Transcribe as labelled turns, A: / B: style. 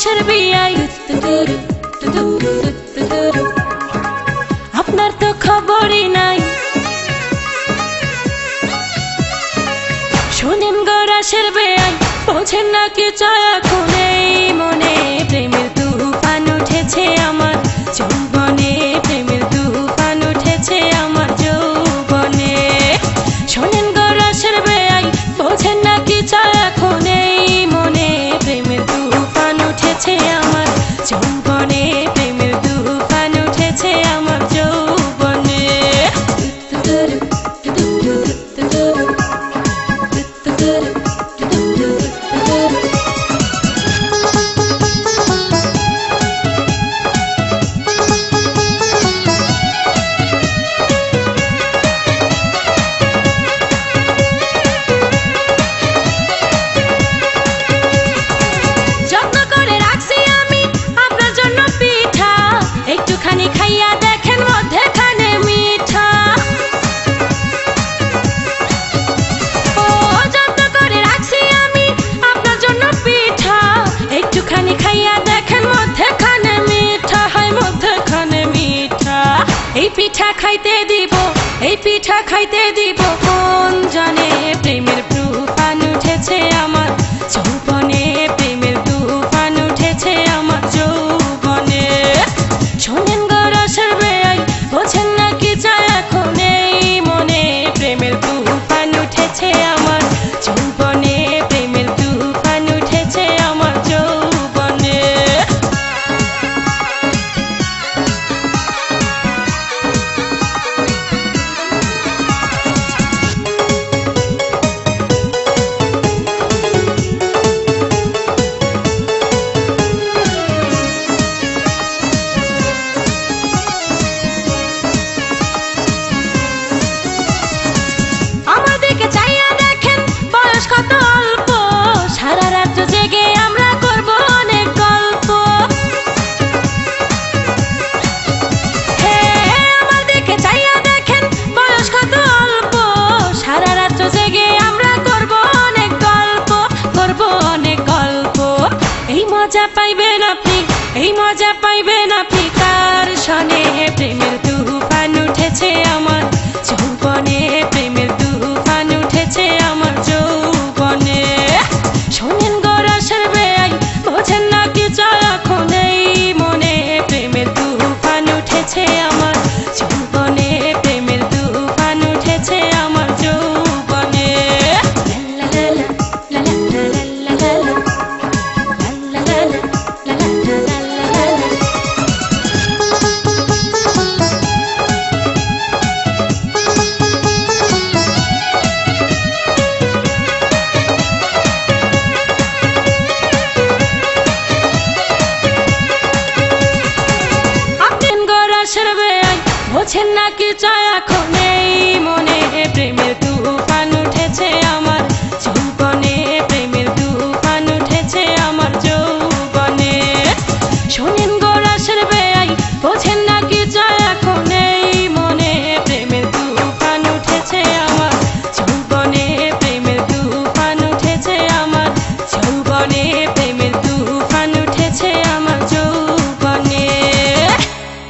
A: আশার বিয়াই আপনার তো খবরই নাই। শোনেন গো রাশের বেয়াই, বোঝেন না কি চায় এখন এই মনে। প্রেমের তুফান উঠেছে আমার যৌবনে, প্রেমের তুফান উঠেছে আমার যৌবনে। শোনেন গো রাশের বেয়াই, বোঝেন না কি চায় এখন এই মনে। প্রেমের তুফান উঠেছে আমার যৌবনে, প্রেমের তুফান উঠেছে আমার যৌবনে। যত্ন করে রাখছি আমি আপনার জন্য পিঠা, একটুখানি খাইয়া দেখেন মধ্যেখানে মিঠা। ও যত্ন করে রাখছি আমি আপনার জন্য পিঠা, একটুখানি খাইয়া দেখেন মধ্যেখানে মিঠা, হয় মধ্যেখানে মিঠা। এই পিঠা খাইতে দিব, এই পিঠা খাইতে দিব কোন জানে। প্রেমের তুফান উঠেছে আমার যৌবনে, প্রেমের তুফান উঠেছে আমার যৌবনে। শোনেন গো রাশের বেয়াই, বোঝেন না কি চায় এখন এই মনে। প্রেমের তুফান উঠেছে আমার যৌবনে, প্রেমের তুফান উঠেছে আমার যৌবনে। আমার দিকে চাইয়া দেখেন বয়স কত অল্প, সারা রাত জেগে আমরা করব অনেক গল্প। হ্যাঁ আমার দিকে চাইয়া দেখেন বয়স কত অল্প, সারা রাত জেগে আমরা করব অনেক গল্প, করব অনেক গল্প। এই মজা পাইবেন আপনি, এই মজা পাইবেন আপনি কার সনে। প্রেমের